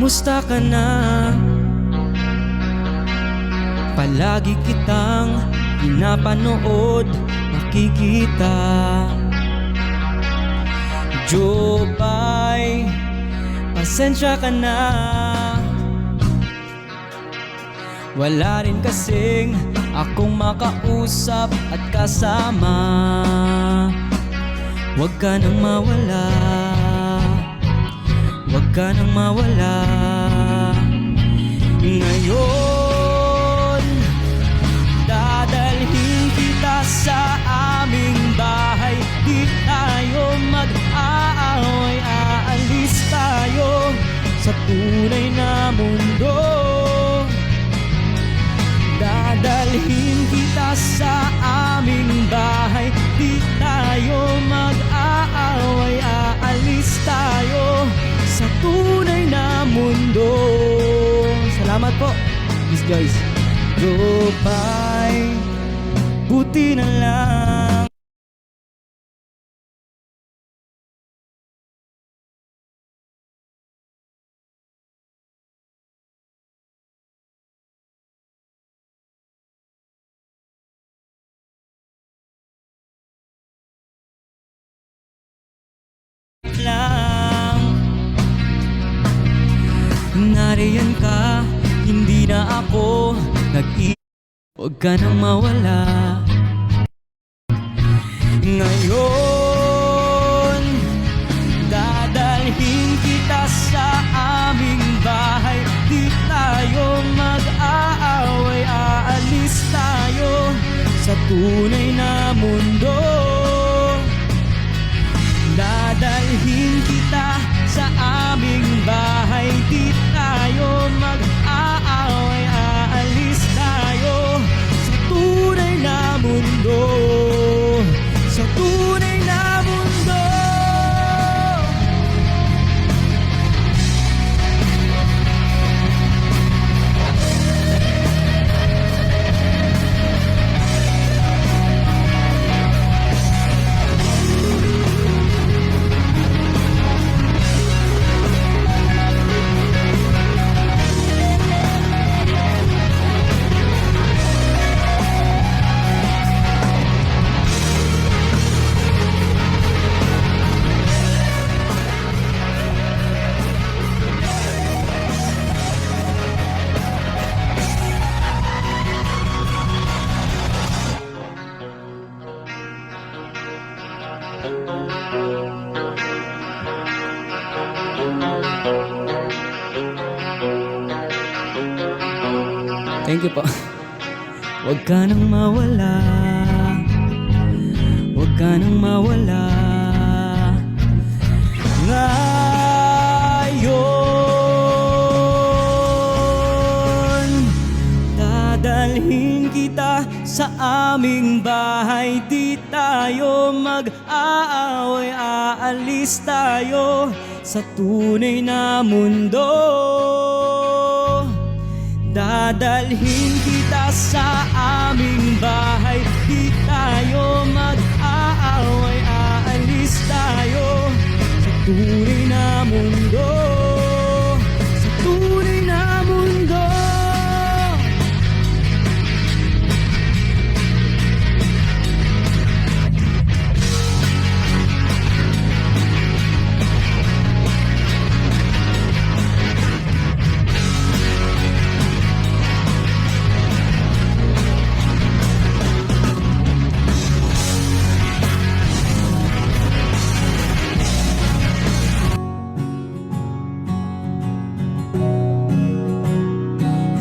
Kamusta ka na? Palagi kitang pinapanood, nakikita. Jopay, pasensya ka na. Wala rin kasing akong makausap at kasama. Huwag ka nang mawala, huwag ka nang mawala. Ngayon, dadalhin kita sa aming bahay. Di tayo mag-aaway, aalis tayo sa tunay na mundo. Dadalhin kita sa aming bahay. Di tayo mag-aaway, aalis tayo sa tunay na mundo. Salamat po, peace guys. Jopay, buti na lang. Nariyan ka, hindi na ako nag-iisip. Huwag ka nang mawala. Ngayon, dadalhin kita sa aming bahay. Di tayo mag-aaway, aalis tayo sa tunay na mundo. Dadalhin kita sa aming bahay. Di tayo mag-aaway, aalis tayo sa tunay na mundo. Sa tunay na mundo. Thank you po. Huwag ka nang mawala, huwag ka nang mawala. Ngayon, dadalhin kita sa aming bahay. Di tayo mag-aaway, aalis tayo sa tunay na mundo. Dadalhin kita sa aming bahay. Di tayo mag-aaway, aalis tayo sa tunay na mundo. Sa tunay na mundo.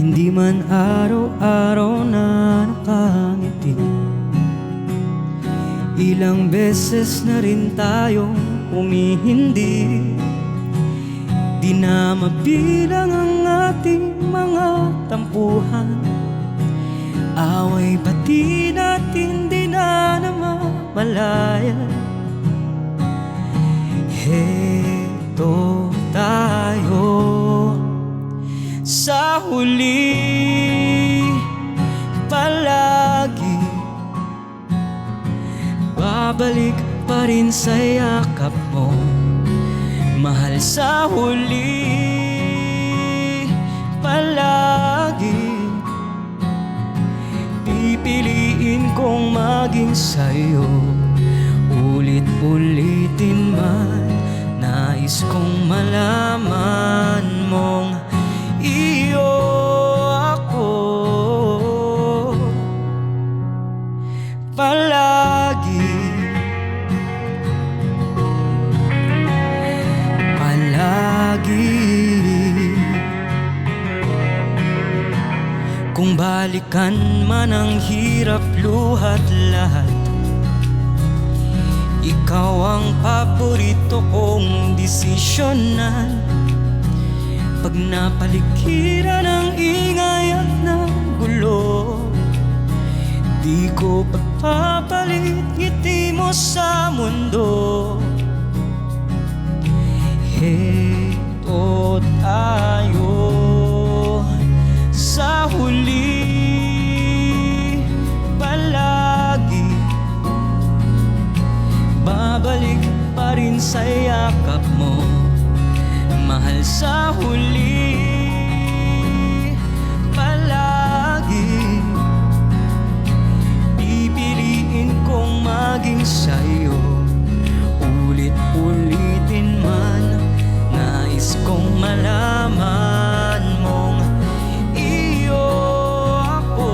Hindi man araw-araw na nakangiti, ilang beses na rin tayong umihindi. Di na mabilang ang ating mga tampuhan. Away pati natin di na namamalayan. Heto tayo sa huli palagi. Babalik pa rin sa yakap mo, mahal, sa huli. maging sa'yo. Ulit-ulitin man, nais kong malaman mong iyo ako palagi, palagi. Kung balikan man ang hirap, luhat lahat, ikaw ang paborito kong desisyonan. Pag napaligiran ng ingay at ng gulo, di ko pagpapalit ngiti mo sa mundo. Heto tayo sa huli, palagi babalik pa rin sa yakap mo, mahal sa huli, palagi pipiliin kong maging sa'yo. Ulit-ulitin man, nais kong malaman mong iyo ako.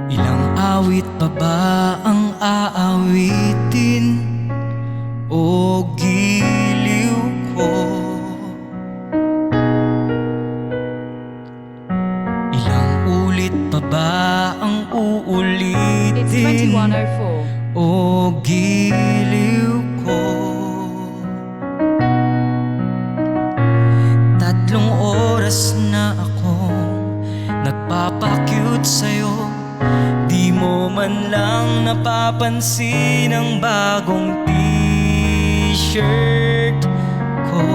Ilang awit pa ba ang aawitin o giliw ko? Ilang ulit pa ba ang uulitin It's 21:04. o giliw ko? 3 oras na akong nagpapakute sa'yo, di mo man lang napapansin ang bagong t-shirt ko.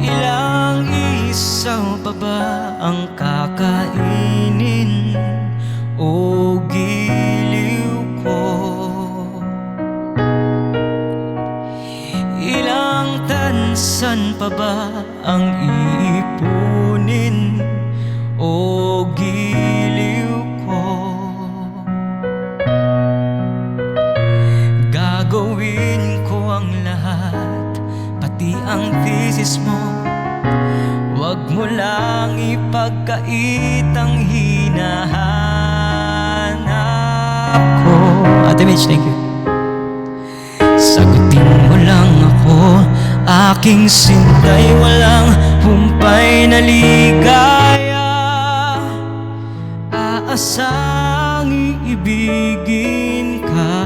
Ilang isaw pa ba ang kakainin o giliw ko? Ilang tansan pa ba ang iipunin o giliw ko? Gagawin ko ang lahat, pati ang thesis mo. Wag mo lang ipagkait ang hinahanap ko. Ate Mitch, thank you. Sagutin mo lang ako, aking sintay, walang humpay na ligaya. Aasang iibigin ka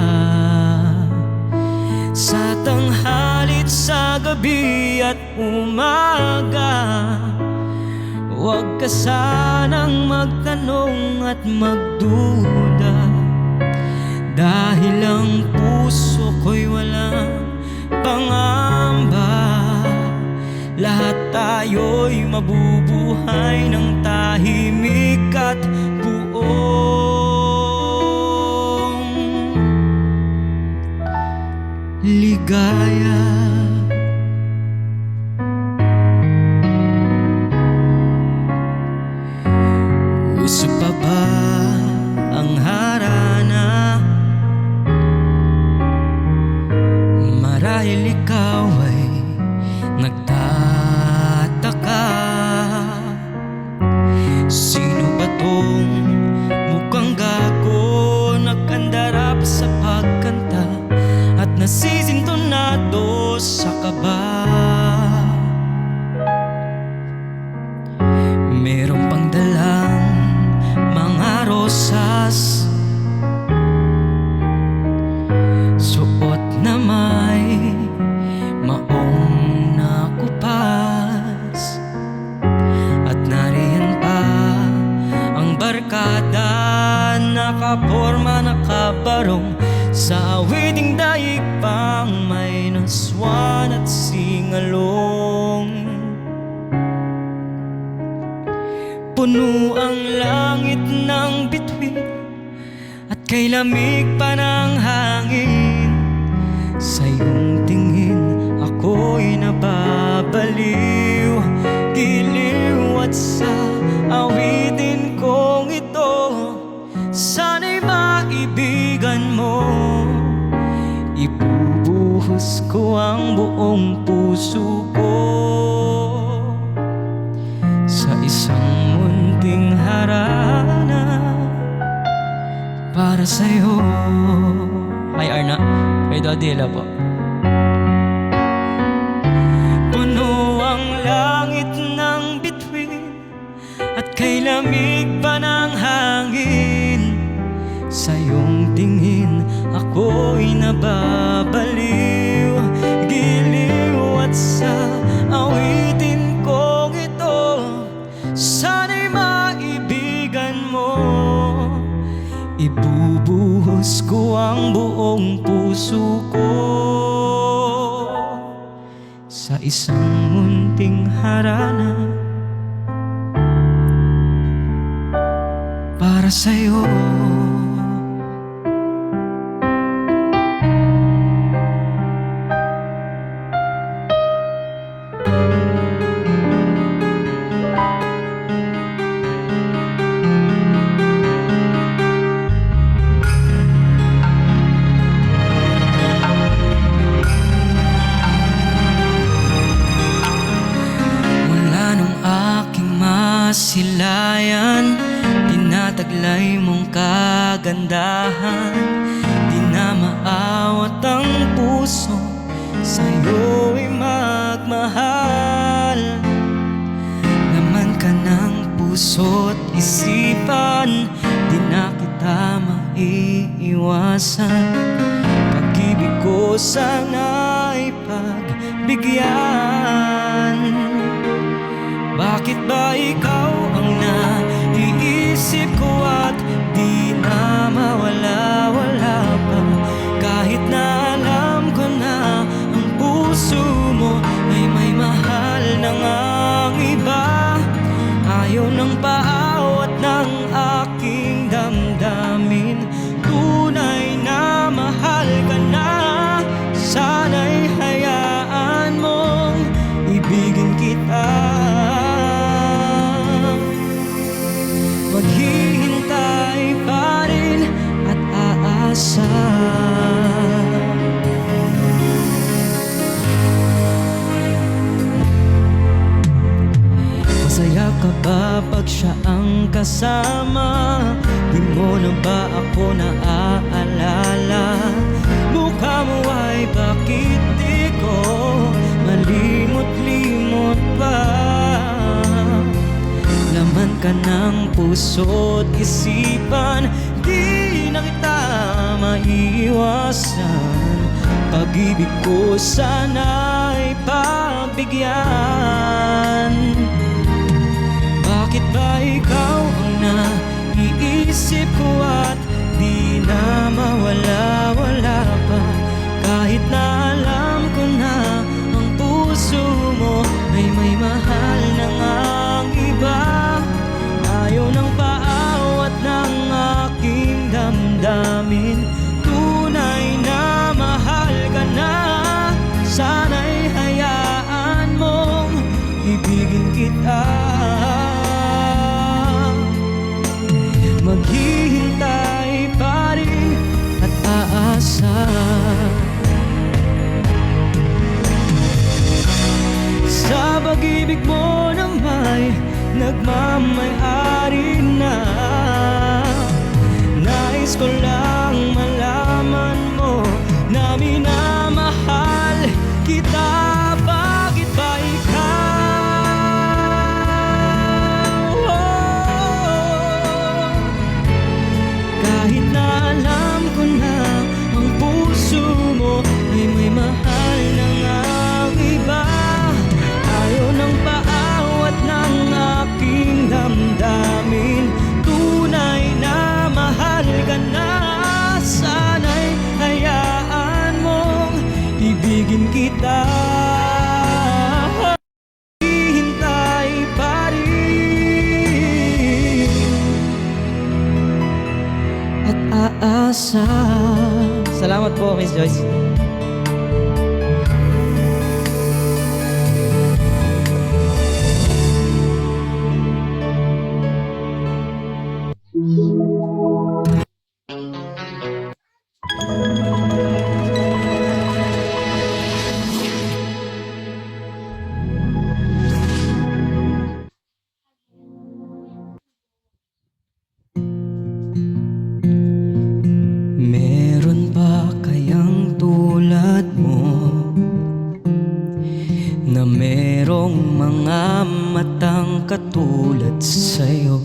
sa tanghalit, sa gabi at umaga. Huwag ka sanang magtanong at magduda, dahil ang puso ko'y walang pangamba. Lahat tayo'y mabubuhay ng tahimik at buong ligaya. Uso pa ba ang harana? Marahil ikaw ay nagtataka, sino ba tong mukhang gago, nagkandarap sa pagkanta at nasisintonado sa kaba? Meron pang dalang mga rosas, suot na may maong nakupas, at nariyan pa ang barkada, nakaporma, nakabarong Sa awiting daig pang may naswan at singalong. Puno ang langit ng bituin at kay lamig pa ng hangin. Sa iyong tingin ako'y nababaliw, giliw at sa awitin kong ito sana'y maibigan mo. Ibubuhos ko ang buong puso ko sa isang munting harana para sa'yo. Hi Arna, kay Dodila po. Puno ang langit ng bituin at kay lamig pa ng hangin. Sa iyong tingin ako'y nababaliw, giliw at sa awitin kong ito sana'y maibigan mo. Ibubuhos ko ang buong puso ko sa isang munting harana para sa'yo. Silayan, tinataglay mong kagandahan. Di na maawat ang puso, sa'yo'y magmahal. Laman ka ng puso't isipan, di na kita maiiwasan. Pag-ibig ko sana'y pagbigyan. Bakit ba ikaw ang naiisip ko at di na mawala-wala pa? Kahit na alam ko na ang puso mo ay may mahal na ngang iba. Ayaw ng paawat ng aking damdamin, tunay na mahal ka na. Sana'y hayaan mong ibigin kita. Maghihintay pa rin at aasa. Masaya ka ba pag siya ang kasama? Di mo na ba ako naaalala? Mukha mo ay bakit di ko malimot-limot pa? Laman ka ng puso't isipan, di na kita maiiwasan. Pag-ibig ko sana'y pagbigyan. Bakit ba ikaw ang naiisip ko at di na mawala-wala pa? Kahit na alam ko na ang puso mo ay may mahal na ngang iba. Ayaw ng paawat ng aking damdamin, tunay na mahal ka na. Sana'y hayaan mong ibigin kita. Maghihintay pag-asa. Salamat po, Miss Joyce. Meron ba kayang tulad mo na merong mga matang katulad sa'yo?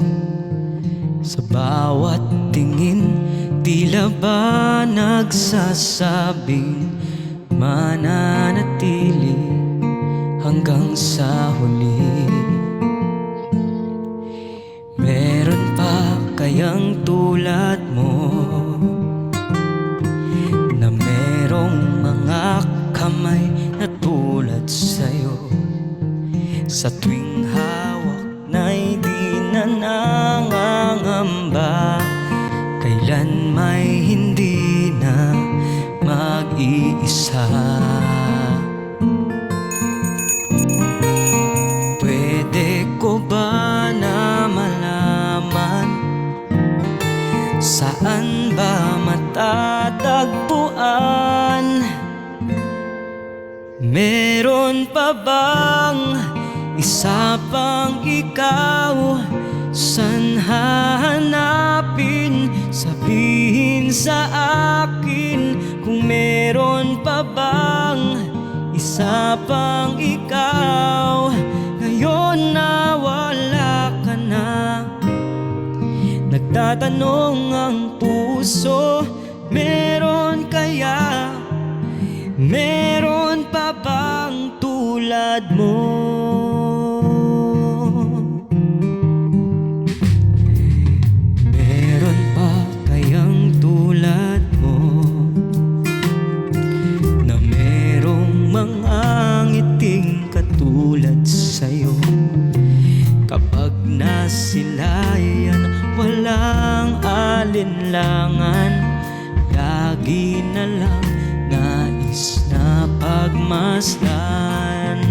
Sa bawat tingin, tila ba nagsasabing mananatili hanggang sa huli? Meron pa kayang tulad mo na merong mga kamay na tulad sa'yo? Sa tuwing hawak na'y di na nangangamba, kailan may hindi na mag-iisa. Pwede ko ba na malaman saan ba matatagpuan? Meron pa bang isa pang ikaw? San hahanapin? Sabihin sa akin kung meron pa bang isa pang ikaw. Ngayon na wala ka na, nagtatanong ang puso, meron kaya? Meron pa bang tulad mo? Meron pa kayang tulad mo na merong mga ngiting katulad sa'yo? Kapag nasilayan, walang alinlangan, lagi na lang nais na pagmasdan.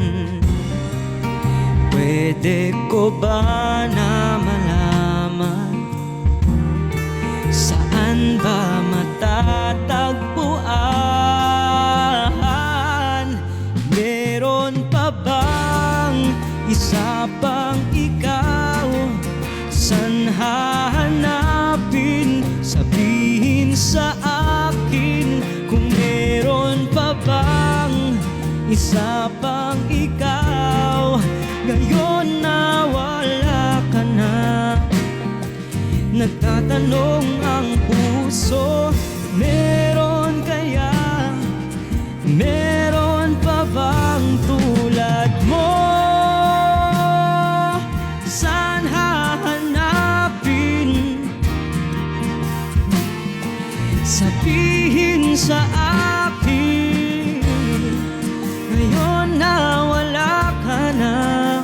Pwede ko ba na malaman saan ba matatagpuan? Meron pa bang isa pang ikaw? San hahanapin? Sabihin sa akin kung meron pa bang isa pang ikaw. Ngayon na wala ka na, nagtatanong ang puso, meron kaya? Meron pa bang tulad mo? Saan hahanapin? Sabihin sa akin, ngayon na wala ka na,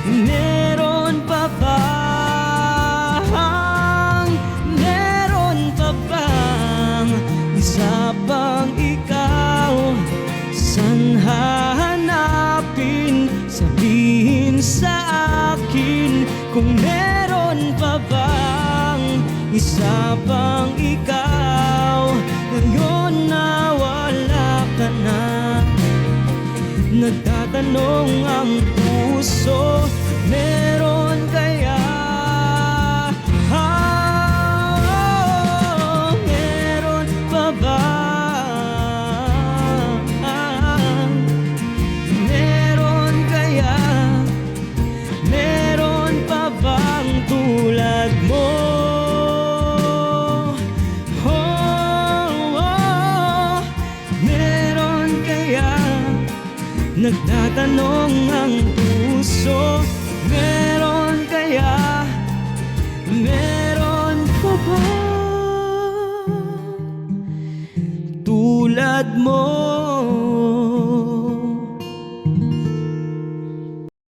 meron pa bang, meron pa bang isa pang ikaw? Saan hahanapin? Sabihin sa akin kung meron pa bang isa pang ikaw. Ngayon na wala ka na, nagtatanong ang puso, meron kaya? Meron pa bang? Meron kaya? Meron pa bang tulad mo? Meron kaya? Nagtatanong ang puso, meron kaya? Meron pa ba tulad mo?